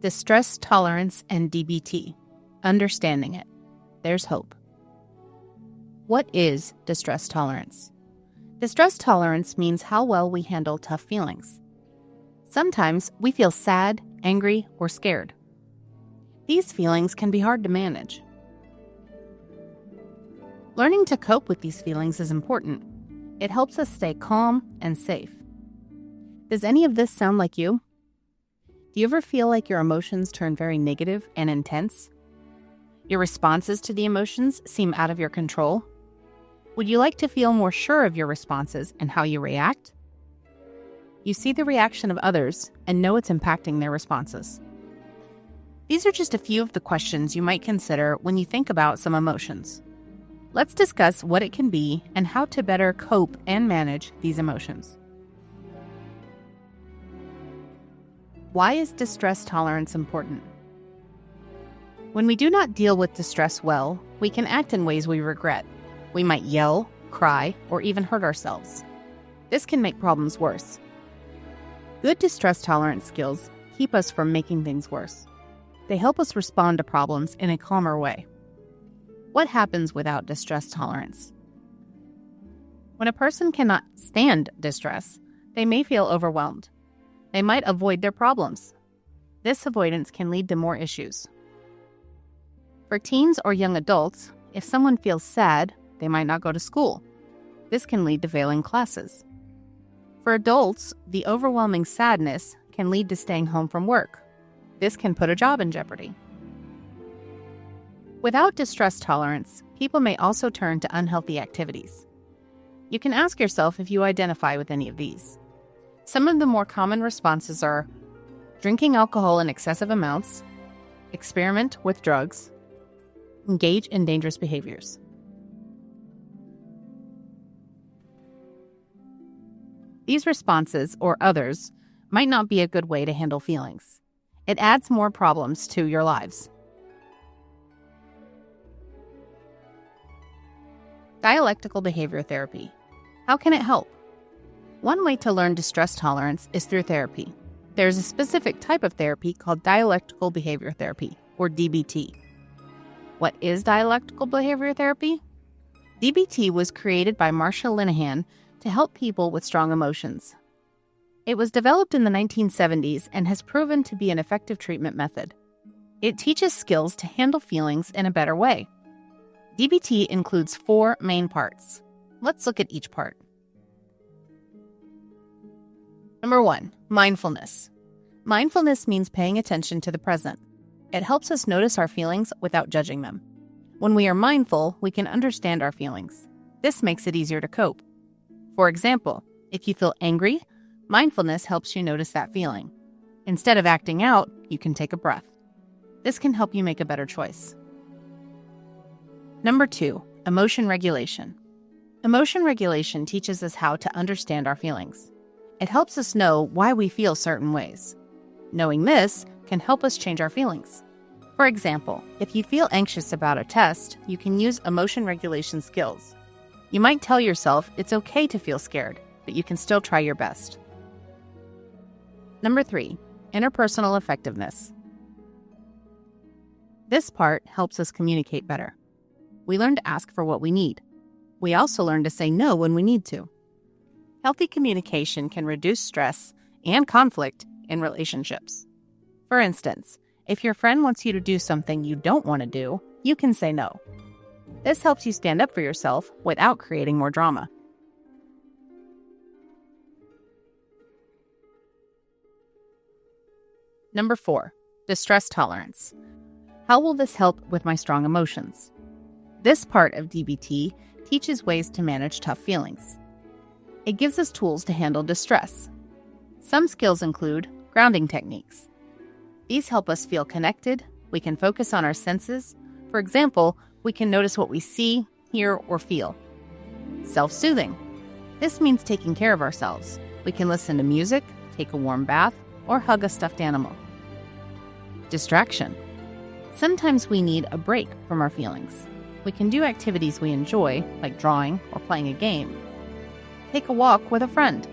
Distress tolerance and DBT. Understanding it. There's hope. What is distress tolerance? Distress tolerance means how well we handle tough feelings. Sometimes we feel sad, angry, or scared. These feelings can be hard to manage. Learning to cope with these feelings is important. It helps us stay calm and safe. Does any of this sound like you? Do you ever feel like your emotions turn very negative and intense? Your responses to the emotions seem out of your control? Would you like to feel more sure of your responses and how you react? You see the reaction of others and know it's impacting their responses. These are just a few of the questions you might consider when you think about some emotions. Let's discuss what it can be and how to better cope and manage these emotions. Why is distress tolerance important? When we do not deal with distress well, we can act in ways we regret. We might yell, cry, or even hurt ourselves. This can make problems worse. Good distress tolerance skills keep us from making things worse. They help us respond to problems in a calmer way. What happens without distress tolerance? When a person cannot stand distress, they may feel overwhelmed. They might avoid their problems. This avoidance can lead to more issues. For teens or young adults, if someone feels sad, they might not go to school. This can lead to failing classes. For adults, the overwhelming sadness can lead to staying home from work. This can put a job in jeopardy. Without distress tolerance, people may also turn to unhealthy activities. You can ask yourself if you identify with any of these. Some of the more common responses are drinking alcohol in excessive amounts, experiment with drugs, engage in dangerous behaviors. These responses, or others, might not be a good way to handle feelings. It adds more problems to your lives. Dialectical Behavior Therapy. How can it help? One way to learn distress tolerance is through therapy. There's a specific type of therapy called Dialectical Behavior Therapy, or DBT. What is Dialectical Behavior Therapy? DBT was created by Marsha Linehan to help people with strong emotions. It was developed in the 1970s and has proven to be an effective treatment method. It teaches skills to handle feelings in a better way. DBT includes 4 main parts. Let's look at each part. Number 1, mindfulness. Mindfulness means paying attention to the present. It helps us notice our feelings without judging them. When we are mindful, we can understand our feelings. This makes it easier to cope. For example, if you feel angry, mindfulness helps you notice that feeling. Instead of acting out, you can take a breath. This can help you make a better choice. Number 2, emotion regulation. Emotion regulation teaches us how to understand our feelings. It helps us know why we feel certain ways. Knowing this can help us change our feelings. For example, if you feel anxious about a test, you can use emotion regulation skills. You might tell yourself it's okay to feel scared, but you can still try your best. Number 3, interpersonal effectiveness. This part helps us communicate better. We learn to ask for what we need. We also learn to say no when we need to. Healthy communication can reduce stress and conflict in relationships. For instance, if your friend wants you to do something you don't want to do, you can say no. This helps you stand up for yourself without creating more drama. Number 4, distress tolerance. How will this help with my strong emotions? This part of DBT teaches ways to manage tough feelings. It gives us tools to handle distress. Some skills include grounding techniques. These help us feel connected. We can focus on our senses. For example, we can notice what we see, hear, or feel. Self-soothing. This means taking care of ourselves. We can listen to music, take a warm bath, or hug a stuffed animal. Distraction. Sometimes we need a break from our feelings. We can do activities we enjoy, like drawing or playing a game. Take a walk with a friend.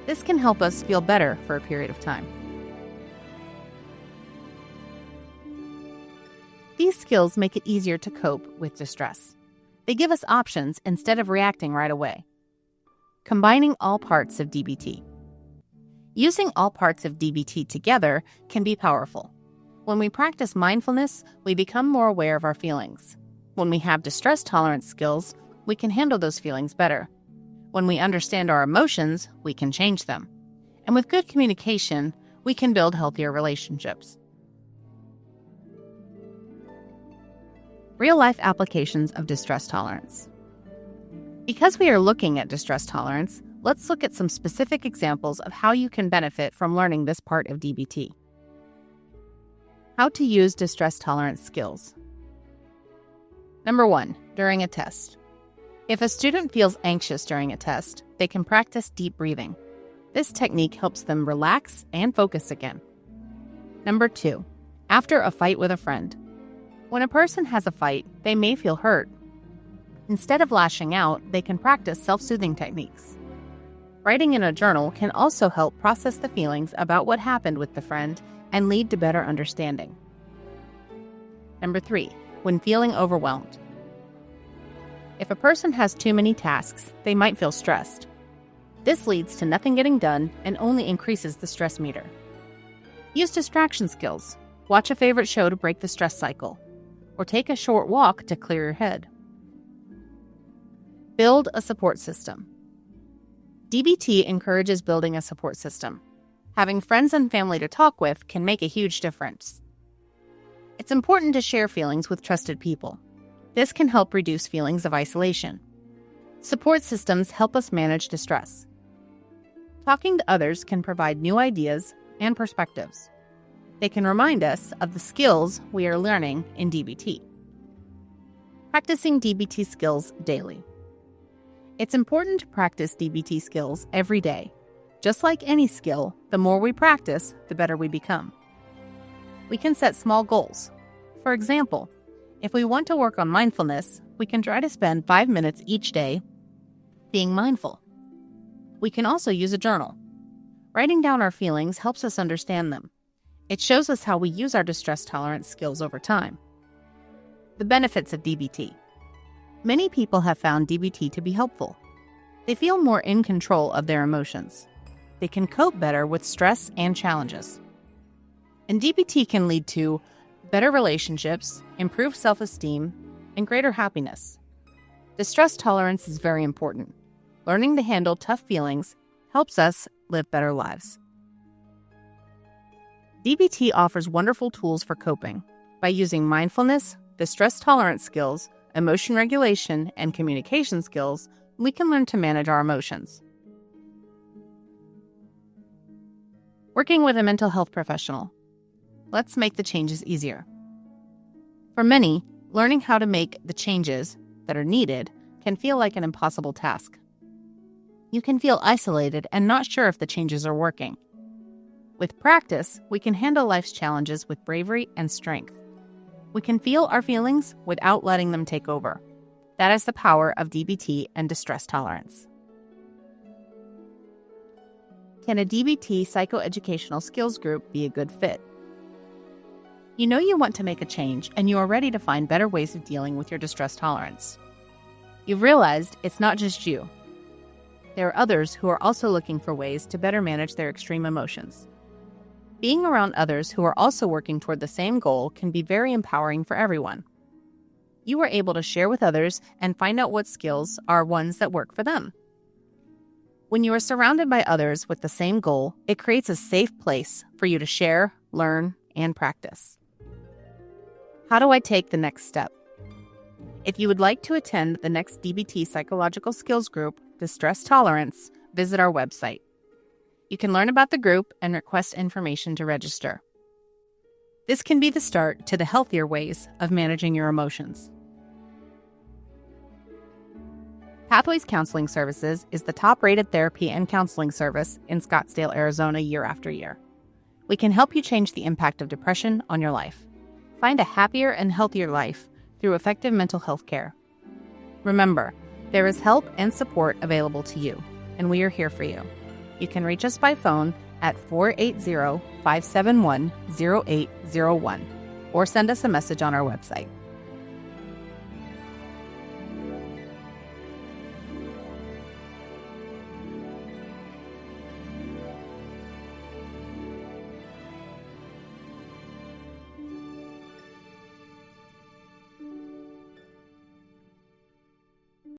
This can help us feel better for a period of time. These skills make it easier to cope with distress. They give us options instead of reacting right away. Combining all parts of DBT. Using all parts of DBT together can be powerful. When we practice mindfulness, we become more aware of our feelings. When we have distress tolerance skills, we can handle those feelings better. When we understand our emotions, we can change them. And with good communication, we can build healthier relationships. Real-life applications of distress tolerance. Because we are looking at distress tolerance, let's look at some specific examples of how you can benefit from learning this part of DBT. How to use distress tolerance skills. Number 1, during a test. If a student feels anxious during a test, they can practice deep breathing. This technique helps them relax and focus again. Number 2, after a fight with a friend. When a person has a fight, they may feel hurt. Instead of lashing out, they can practice self-soothing techniques. Writing in a journal can also help process the feelings about what happened with the friend and lead to better understanding. Number 3, when feeling overwhelmed. If a person has too many tasks, they might feel stressed. This leads to nothing getting done and only increases the stress meter. Use distraction skills. Watch a favorite show to break the stress cycle, or take a short walk to clear your head. Build a support system. DBT encourages building a support system. Having friends and family to talk with can make a huge difference. It's important to share feelings with trusted people. This can help reduce feelings of isolation. Support systems help us manage distress. Talking to others can provide new ideas and perspectives. They can remind us of the skills we are learning in DBT. Practicing DBT skills daily. It's important to practice DBT skills every day. Just like any skill, the more we practice, the better we become. We can set small goals. For example, if we want to work on mindfulness, we can try to spend 5 minutes each day being mindful. We can also use a journal. Writing down our feelings helps us understand them. It shows us how we use our distress tolerance skills over time. The benefits of DBT. Many people have found DBT to be helpful. They feel more in control of their emotions. They can cope better with stress and challenges. And DBT can lead to better relationships, improved self-esteem, and greater happiness. Distress tolerance is very important. Learning to handle tough feelings helps us live better lives. DBT offers wonderful tools for coping. By using mindfulness, distress tolerance skills, emotion regulation, and communication skills, we can learn to manage our emotions. Working with a mental health professional. Let's make the changes easier. For many, learning how to make the changes that are needed can feel like an impossible task. You can feel isolated and not sure if the changes are working. With practice, we can handle life's challenges with bravery and strength. We can feel our feelings without letting them take over. That is the power of DBT and distress tolerance. Can a DBT psychoeducational skills group be a good fit? You know you want to make a change and you are ready to find better ways of dealing with your distress tolerance. You've realized it's not just you. There are others who are also looking for ways to better manage their extreme emotions. Being around others who are also working toward the same goal can be very empowering for everyone. You are able to share with others and find out what skills are ones that work for them. When you are surrounded by others with the same goal, it creates a safe place for you to share, learn, and practice. How do I take the next step? If you would like to attend the next DBT Psychological Skills Group, Distress Tolerance, visit our website. You can learn about the group and request information to register. This can be the start to the healthier ways of managing your emotions. Pathways Counseling Services is the top-rated therapy and counseling service in Scottsdale, Arizona year after year. We can help you change the impact of depression on your life. Find a happier and healthier life through effective mental health care. Remember, there is help and support available to you, and we are here for you. You can reach us by phone at 480-571-0801 or send us a message on our website.